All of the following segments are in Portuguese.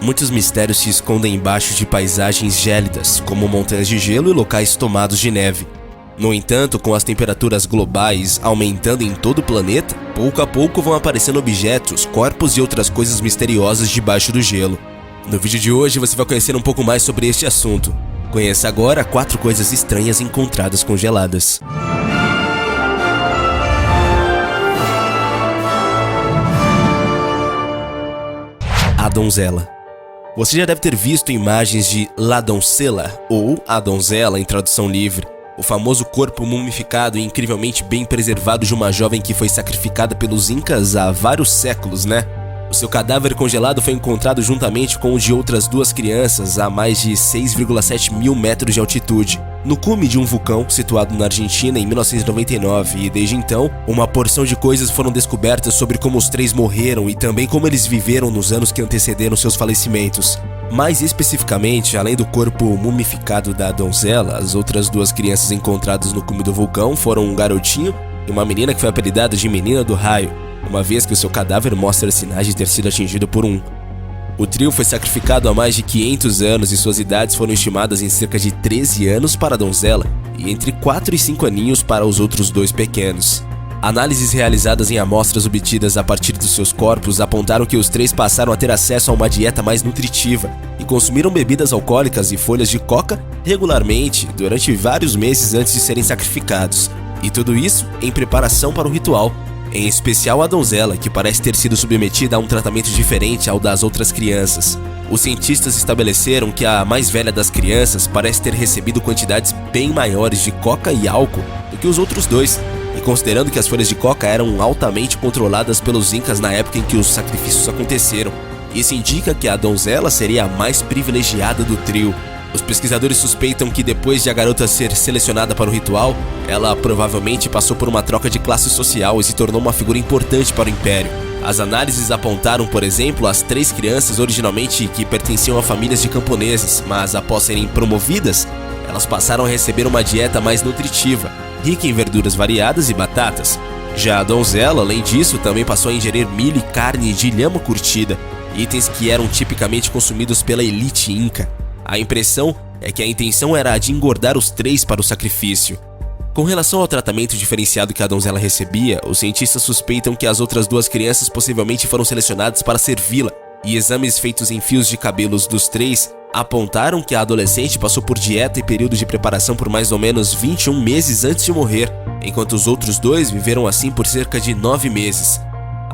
Muitos mistérios se escondem embaixo de paisagens gélidas, como montanhas de gelo e locais tomados de neve. No entanto, com as temperaturas globais aumentando em todo o planeta, pouco a pouco vão aparecendo objetos, corpos e outras coisas misteriosas debaixo do gelo. No vídeo de hoje você vai conhecer um pouco mais sobre este assunto. Conheça agora 4 coisas estranhas encontradas congeladas. A donzela. Você já deve ter visto imagens de La Doncella, ou A Donzela em tradução livre, o famoso corpo mumificado e incrivelmente bem preservado de uma jovem que foi sacrificada pelos Incas há vários séculos, né? O seu cadáver congelado foi encontrado juntamente com o de outras 2 crianças a mais de 6,7 mil metros de altitude, no cume de um vulcão situado na Argentina em 1999, e desde então, uma porção de coisas foram descobertas sobre como os 3 morreram e também como eles viveram nos anos que antecederam seus falecimentos. Mais especificamente, além do corpo mumificado da donzela, as outras 2 crianças encontradas no cume do vulcão foram um garotinho e uma menina que foi apelidada de Menina do Raio, uma vez que o seu cadáver mostra sinais de ter sido atingido por um. O trio foi sacrificado há mais de 500 anos e suas idades foram estimadas em cerca de 13 anos para a donzela e entre 4 e 5 aninhos para os outros 2 pequenos. Análises realizadas em amostras obtidas a partir dos seus corpos apontaram que os 3 passaram a ter acesso a uma dieta mais nutritiva e consumiram bebidas alcoólicas e folhas de coca regularmente durante vários meses antes de serem sacrificados. E tudo isso em preparação para o ritual. Em especial a donzela, que parece ter sido submetida a um tratamento diferente ao das outras crianças. Os cientistas estabeleceram que a mais velha das crianças parece ter recebido quantidades bem maiores de coca e álcool do que os outros 2, e considerando que as folhas de coca eram altamente controladas pelos Incas na época em que os sacrifícios aconteceram, isso indica que a donzela seria a mais privilegiada do trio. Os pesquisadores suspeitam que depois de a garota ser selecionada para o ritual, ela provavelmente passou por uma troca de classe social e se tornou uma figura importante para o Império. As análises apontaram, por exemplo, as 3 crianças originalmente que pertenciam a famílias de camponeses, mas após serem promovidas, elas passaram a receber uma dieta mais nutritiva, rica em verduras variadas e batatas. Já a donzela, além disso, também passou a ingerir milho e carne de lhama curtida, itens que eram tipicamente consumidos pela elite inca. A impressão é que a intenção era a de engordar os 3 para o sacrifício. Com relação ao tratamento diferenciado que a donzela recebia, os cientistas suspeitam que as outras 2 crianças possivelmente foram selecionadas para servi-la, e exames feitos em fios de cabelos dos 3 apontaram que a adolescente passou por dieta e período de preparação por mais ou menos 21 meses antes de morrer, enquanto os outros 2 viveram assim por cerca de 9 meses.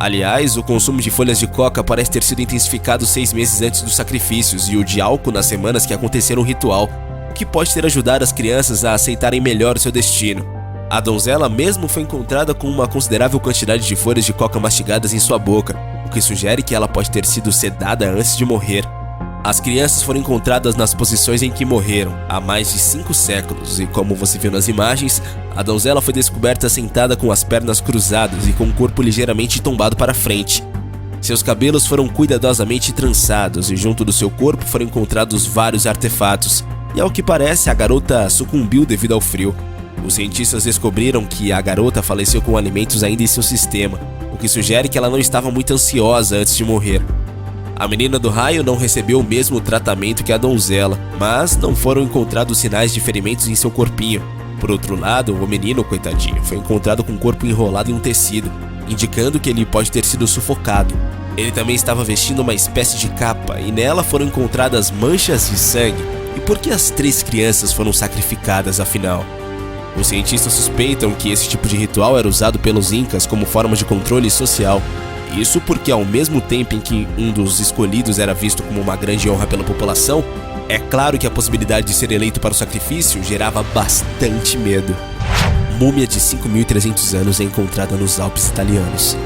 Aliás, o consumo de folhas de coca parece ter sido intensificado 6 meses antes dos sacrifícios e o de álcool nas semanas que aconteceram o ritual, o que pode ter ajudado as crianças a aceitarem melhor o seu destino. A donzela mesmo foi encontrada com uma considerável quantidade de folhas de coca mastigadas em sua boca, o que sugere que ela pode ter sido sedada antes de morrer. As crianças foram encontradas nas posições em que morreram, há mais de 5 séculos, e como você viu nas imagens, a donzela foi descoberta sentada com as pernas cruzadas e com o corpo ligeiramente tombado para frente. Seus cabelos foram cuidadosamente trançados e junto do seu corpo foram encontrados vários artefatos, e ao que parece a garota sucumbiu devido ao frio. Os cientistas descobriram que a garota faleceu com alimentos ainda em seu sistema, o que sugere que ela não estava muito ansiosa antes de morrer. A Menina do Raio não recebeu o mesmo tratamento que a donzela, mas não foram encontrados sinais de ferimentos em seu corpinho. Por outro lado, o menino, coitadinho, foi encontrado com o corpo enrolado em um tecido, indicando que ele pode ter sido sufocado. Ele também estava vestindo uma espécie de capa e nela foram encontradas manchas de sangue. E por que as 3 crianças foram sacrificadas afinal? Os cientistas suspeitam que esse tipo de ritual era usado pelos Incas como forma de controle social. Isso porque ao mesmo tempo em que um dos escolhidos era visto como uma grande honra pela população, é claro que a possibilidade de ser eleito para o sacrifício gerava bastante medo. Múmia de 5.300 anos é encontrada nos Alpes italianos.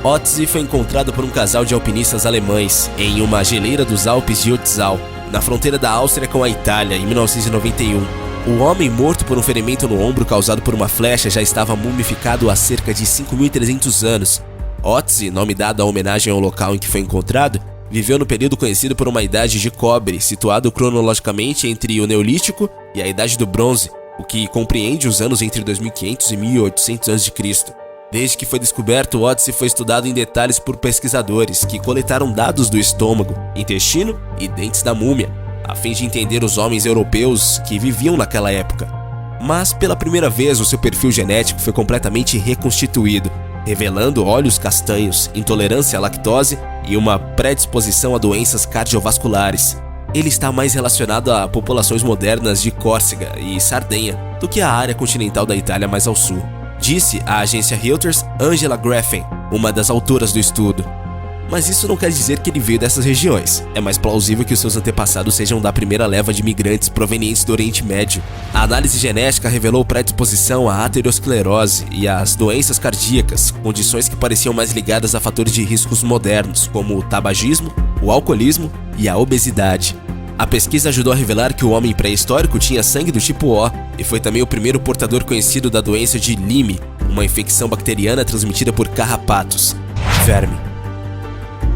Otzi foi encontrada por um casal de alpinistas alemães em uma geleira dos Alpes de Ötztal, na fronteira da Áustria com a Itália, em 1991. O homem morto por um ferimento no ombro causado por uma flecha já estava mumificado há cerca de 5.300 anos. Otzi, nome dado à homenagem ao local em que foi encontrado, viveu no período conhecido por uma idade de cobre, situado cronologicamente entre o Neolítico e a Idade do Bronze, o que compreende os anos entre 2500 e 1800 a.C. Desde que foi descoberto, o Odyssey foi estudado em detalhes por pesquisadores que coletaram dados do estômago, intestino e dentes da múmia, a fim de entender os homens europeus que viviam naquela época. Mas pela primeira vez o seu perfil genético foi completamente reconstituído, revelando olhos castanhos, intolerância à lactose e uma predisposição a doenças cardiovasculares. Ele está mais relacionado a populações modernas de Córcega e Sardenha do que à área continental da Itália mais ao sul, disse a agência Reuters Angela Graffen, uma das autoras do estudo. Mas isso não quer dizer que ele veio dessas regiões. É mais plausível que os seus antepassados sejam da primeira leva de imigrantes provenientes do Oriente Médio. A análise genética revelou predisposição à aterosclerose e às doenças cardíacas, condições que pareciam mais ligadas a fatores de riscos modernos, como o tabagismo, o alcoolismo e a obesidade. A pesquisa ajudou a revelar que o homem pré-histórico tinha sangue do tipo O e foi também o primeiro portador conhecido da doença de Lyme, uma infecção bacteriana transmitida por carrapatos, verme.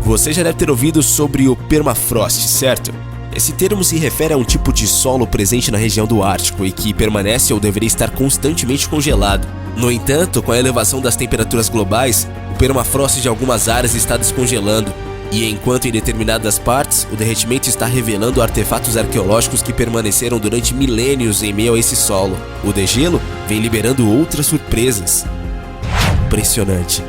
Você já deve ter ouvido sobre o permafrost, certo? Esse termo se refere a um tipo de solo presente na região do Ártico e que permanece ou deveria estar constantemente congelado. No entanto, com a elevação das temperaturas globais, o permafrost de algumas áreas está descongelando, e enquanto em determinadas partes, o derretimento está revelando artefatos arqueológicos que permaneceram durante milênios em meio a esse solo. O degelo vem liberando outras surpresas. Impressionante.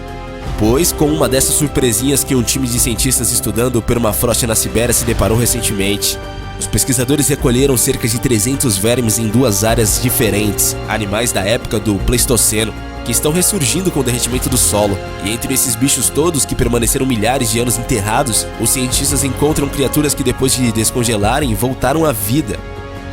Pois, com uma dessas surpresinhas que um time de cientistas estudando o permafrost na Sibéria se deparou recentemente. Os pesquisadores recolheram cerca de 300 vermes em duas áreas diferentes, animais da época do Pleistoceno, que estão ressurgindo com o derretimento do solo. E entre esses bichos todos que permaneceram milhares de anos enterrados, os cientistas encontram criaturas que depois de descongelarem voltaram à vida.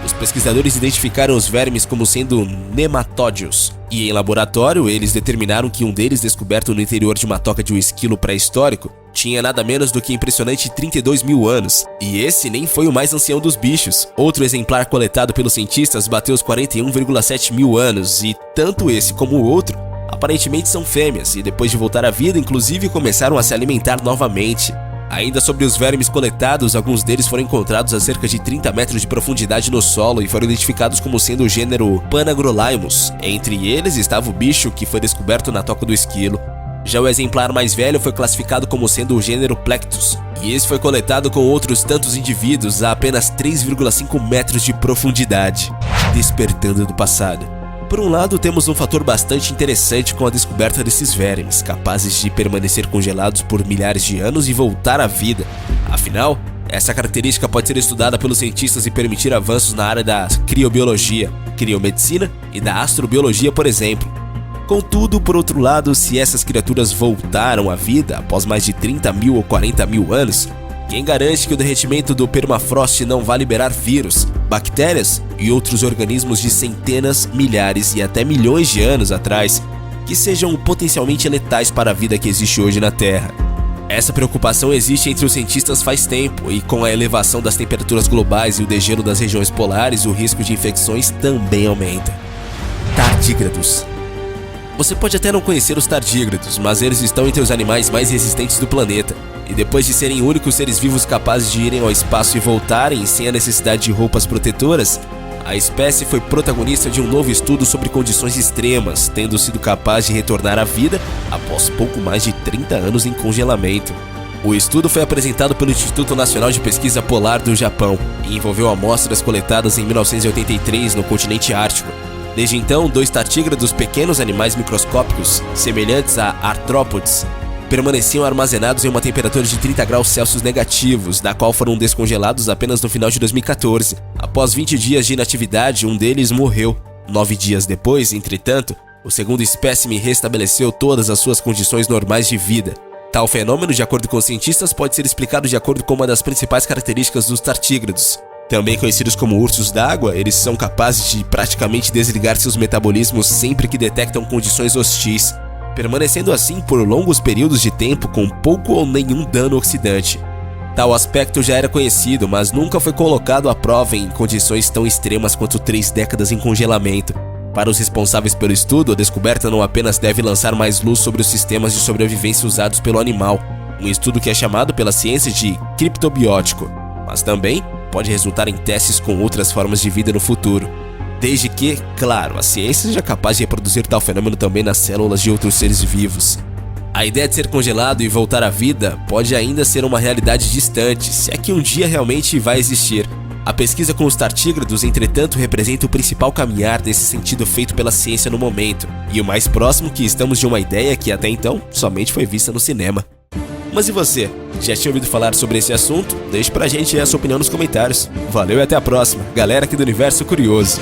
Os pesquisadores identificaram os vermes como sendo nematódios, e em laboratório eles determinaram que um deles, descoberto no interior de uma toca de um esquilo pré-histórico, tinha nada menos do que impressionante 32 mil anos. E esse nem foi o mais ancião dos bichos. Outro exemplar coletado pelos cientistas bateu os 41,7 mil anos, e tanto esse como o outro aparentemente são fêmeas, e depois de voltar à vida, inclusive começaram a se alimentar novamente. Ainda sobre os vermes coletados, alguns deles foram encontrados a cerca de 30 metros de profundidade no solo e foram identificados como sendo o gênero Panagrolimus. Entre eles estava o bicho que foi descoberto na toca do esquilo. Já o exemplar mais velho foi classificado como sendo o gênero Plectus, e esse foi coletado com outros tantos indivíduos a apenas 3,5 metros de profundidade, despertando do passado. Por um lado, temos um fator bastante interessante com a descoberta desses vermes, capazes de permanecer congelados por milhares de anos e voltar à vida. Afinal, essa característica pode ser estudada pelos cientistas e permitir avanços na área da criobiologia, criomedicina e da astrobiologia, por exemplo. Contudo, por outro lado, se essas criaturas voltaram à vida após mais de 30 mil ou 40 mil anos, quem garante que o derretimento do permafrost não vai liberar vírus, bactérias e outros organismos de centenas, milhares e até milhões de anos atrás, que sejam potencialmente letais para a vida que existe hoje na Terra? Essa preocupação existe entre os cientistas faz tempo, e com a elevação das temperaturas globais e o degelo das regiões polares, o risco de infecções também aumenta. Tardígrados. Você pode até não conhecer os tardígrados, mas eles estão entre os animais mais resistentes do planeta. E depois de serem únicos seres vivos capazes de irem ao espaço e voltarem sem a necessidade de roupas protetoras, a espécie foi protagonista de um novo estudo sobre condições extremas, tendo sido capaz de retornar à vida após pouco mais de 30 anos em congelamento. O estudo foi apresentado pelo Instituto Nacional de Pesquisa Polar do Japão e envolveu amostras coletadas em 1983 no continente ártico. Desde então, 2 tardígrados, pequenos animais microscópicos, semelhantes a artrópodes, permaneciam armazenados em uma temperatura de 30 graus Celsius negativos, da qual foram descongelados apenas no final de 2014. Após 20 dias de inatividade, um deles morreu. 9 dias depois, entretanto, o segundo espécime restabeleceu todas as suas condições normais de vida. Tal fenômeno, de acordo com os cientistas, pode ser explicado de acordo com uma das principais características dos tardígrados. Também conhecidos como ursos d'água, eles são capazes de praticamente desligar seus metabolismos sempre que detectam condições hostis, permanecendo assim por longos períodos de tempo com pouco ou nenhum dano oxidante. Tal aspecto já era conhecido, mas nunca foi colocado à prova em condições tão extremas quanto 3 décadas em congelamento. Para os responsáveis pelo estudo, a descoberta não apenas deve lançar mais luz sobre os sistemas de sobrevivência usados pelo animal, um estudo que é chamado pela ciência de criptobiótico, mas também pode resultar em testes com outras formas de vida no futuro. Desde que, claro, a ciência seja capaz de reproduzir tal fenômeno também nas células de outros seres vivos. A ideia de ser congelado e voltar à vida pode ainda ser uma realidade distante, se é que um dia realmente vai existir. A pesquisa com os tartígrados, entretanto, representa o principal caminhar nesse sentido feito pela ciência no momento, e o mais próximo que estamos de uma ideia que até então somente foi vista no cinema. Mas e você? Já tinha ouvido falar sobre esse assunto? Deixe pra gente a sua opinião nos comentários. Valeu e até a próxima, galera aqui do Universo Curioso.